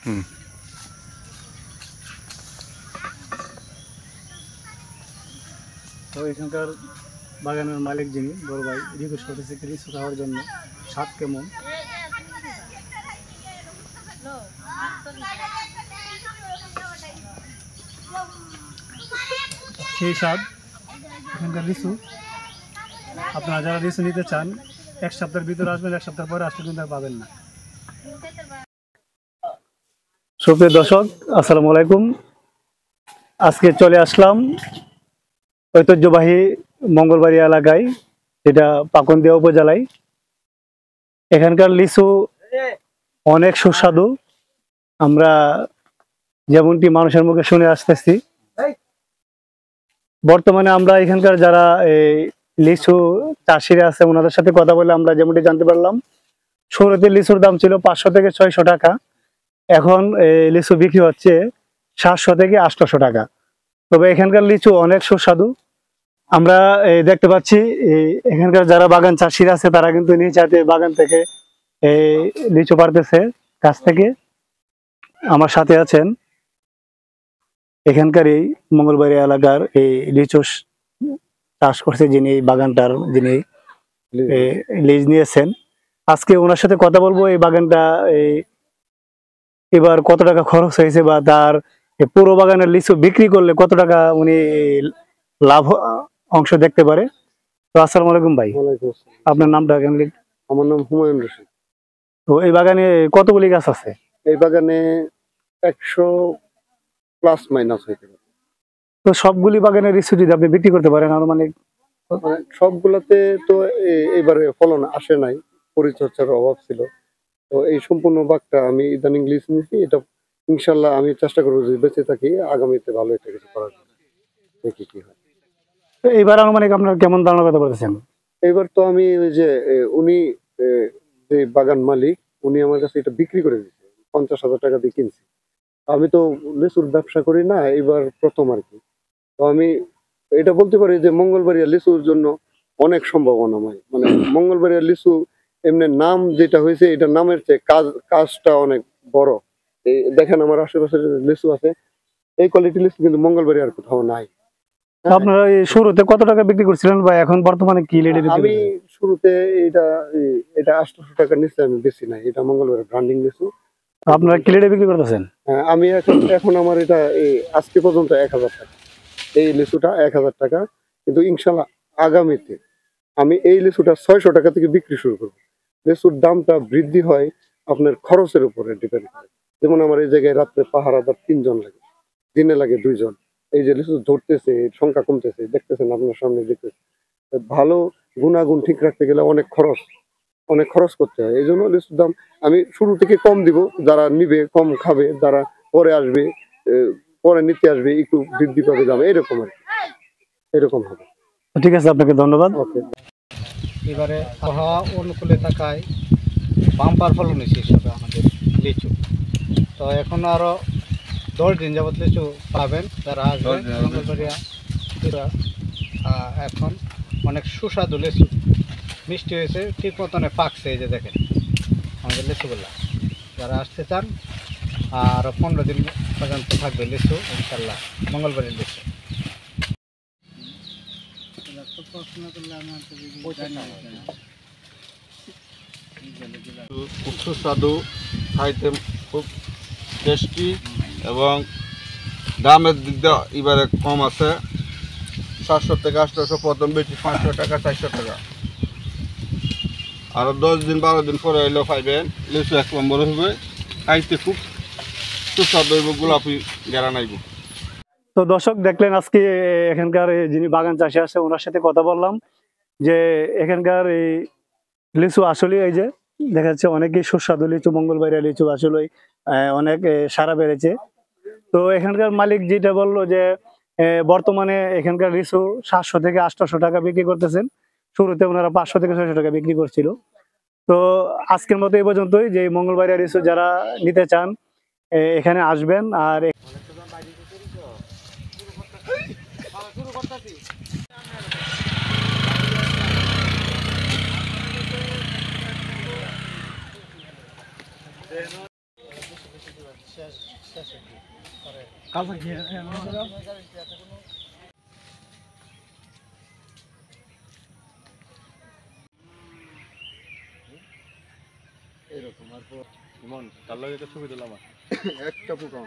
তো এখানকার বাগানের মালিক যিনি বড় ভাই রিকোয়েস্ট করতেছে লিচু খাওয়ার জন্য। স্বাদ কেমন? সেই স্বাদ এখানকার লিচু। আপনারা যারা লিচু নিতে চান 1 সপ্তাহের ভিতরে আসবেন, 1 সপ্তাহ পরে আসলে কিন্তু আর পাবেন না। সুপ্রিয় দর্শক, আসসালামু আলাইকুম। আজকে চলে আসলাম ঐতিহ্যবাহী মঙ্গলবাড়ি এলাকায়, যেটা পাকুন্দিয়া উপজেলায়। এখানকার লিচু অনেক সুস্বাদু। আমরা যেমনটি মানুষের মুখে শুনে আসতেছি, বর্তমানে আমরা এখানকার যারা এই লিচু চাষিরা আছে ওনাদের সাথে কথা বলে আমরা যেমনটি জানতে পারলাম, শুরুতে লিচুর দাম ছিল 500 থেকে 600 টাকা। এখন লিচু বিক্রি হচ্ছে 700 থেকে 800 টাকা। তবে এখানকার লিচু অনেক সুস্বাদু। আমরা দেখতে পাচ্ছি এখানকার যারা বাগান চাষিরা আছে তারা কিন্তু নিজ হাতে বাগান থেকে লিচু পাড়তেছে গাছ থেকে। আমার সাথে আছেন এখানকার এই মঙ্গলবাড়ি এলাকার এই লিচু চাষ করছে যিনি, বাগানটার যিনি লিজ নিয়েছেন। আজকে ওনার সাথে কথা বলবো এই বাগানটা এবার কত টাকা খরচ হয়েছে বা তার পুরো বাগানের লিচু বিক্রি করলে কত টাকা উনি লাভ অংশ দেখতে পারে। তো আসসালামু আলাইকুম ভাই। আপনার নামটা কেন? আমার নাম হুমায়ুন রশিদ। তো এই বাগানে কতগুলি গাছ আছে? এই বাগানে 100 প্লাস মাইনাস হইতে পারে। তো সবগুলি বাগানের লিচু যদি আপনি বিক্রি করতে পারেন আর মানে সবগুলাতে তো এবারে ফলন আসে নাই, পরিচর্যার অভাব ছিল। তো এই সম্পূর্ণ বাগটা আমি ইদানিং লিজ নিয়েছি। এটা ইনশাল্লাহ আমি চেষ্টা করবো যদি বেঁচে থাকি আগামীতে ভালো একটা কিছু করার জন্য, দেখি কি হয়। তো এইবার আনুমানিক আপনার কেমন ধারণা পেতে পারতেছেন? এইবার তো আমি ওই যে উনি যে বাগান মালিক, উনি আমার কাছে এটা বিক্রি করে দিচ্ছে 50,000 টাকা দিয়ে কিনছি। আমি তো লিচুর ব্যবসা করি না, এবার প্রথম আর কি। তো আমি এটা বলতে পারি যে মঙ্গলবাড়িয়া লিচুর জন্য অনেক সম্ভাবনাময়। মানে মঙ্গলবাড়িয়া লিচু এমনি নাম যেটা হয়েছে, এটা নামের চেয়ে কাজটা অনেক বড়। এই দেখেন আমার আশেপাশে লিচু আছে, এই কোয়ালিটি লিচু কিন্তু মঙ্গলবাড়ি আর কোথাও নাই। আপনারা শুরুতে কত টাকা বিক্রি করছিলেন বা এখন বর্তমানে কি রেটে বিক্রি? আমি শুরুতে এটা 800 টাকার নিচে আমি বেশি নাই। এটা মঙ্গলবাড়ি ব্র্যান্ডিং লিচু। আপনারা কি রেটে বিক্রি করতেছেন? আমি এখন আমার এটা আজকে পর্যন্ত 1000 টাকা। এই লিচুটা 1000 টাকা, কিন্তু ইনশাল্লাহ আগামীতে আমি এই লিচুটা 600 টাকা থেকে বিক্রি শুরু করবো। লিচুর দামটা বৃদ্ধি হয় আপনার খরচের উপরে ডিপেন্ড করে। যেমন আমার এই জায়গায় রাত্রে পাহারাদার 3 জন লাগে, দিনে লাগে 2 জন। এই যে লিচু ধরতেছে, সংখ্যা কমতেছে, দেখতেছেন আপনার সামনে দেখতেছে। ভালো গুণাগুণ ঠিক রাখতে গেলে অনেক খরচ করতে হয়। এই জন্য লিচুর দাম আমি শুরু থেকে কম দিব, যারা নিবে কম খাবে, যারা পরে আসবে পরে নিতে আসবে একটু বৃদ্ধি পাবে দাম, এরকম আর কি, এরকম হবে। ঠিক আছে, আপনাকে ধন্যবাদ। ওকে। এবারে আবহাওয়া অনুকূলে থাকায় বাম্পার ফলন হয়েছে হিসাবে আমাদের লিচু। তো এখন আরো 10 দিন যাবত লিচু পাবেন যারা আসবেন মঙ্গলবাড়িয়া। এখন অনেক সুস্বাদু লিচু, মিষ্টি হয়েছে, ঠিক মতনে পাকছে। এই যে দেখেন আমাদের লিচুগুলা, যারা আসতে চান আরো 15 দিন পর্যন্ত থাকবে লিচু ইনশাল্লাহ, মঙ্গলবাড়ির লিচু। খুব সুস্বাদু, খাইতে খুব টেস্টি এবং দামের দিক দিয়ে এবারে কম আছে। 700 থেকে 800, প্রথম বেশি 500 টাকা 400 টাকা। আরো 10 দিন 12 দিন পরে এলেও পাইবেন। লিচু 1 নম্বর হবে, খাইতে খুব সুস্বাদু হইব, গোলাপি গেরা নাইব। তো দর্শক দেখলেন আজকে এখানকার যিনি বাগান চাষি আছে ওনার সাথে কথা বললাম যে এখানকার এই লিচু আসলে এই যে দেখা যাচ্ছে অনেকই সুস্বাদু লিচু, মঙ্গলবাড়িয়া লিচু আসলে অনেক সারা বেড়েছে। তো এখানকার মালিক যেটা বললো যে বর্তমানে এখানকার লিচু 700 থেকে 800 টাকা বিক্রি করতেছেন। শুরুতে ওনারা 500 থেকে 600 টাকা বিক্রি করছিল। তো আজকের মতো এই পর্যন্তই। যে মঙ্গলবাড়িয়া লিচু যারা নিতে চান এখানে আসবেন। আর কালকে খেয়ে এরকম আর ইমন তার লগে তো ছবি দিলাম একটা পোকা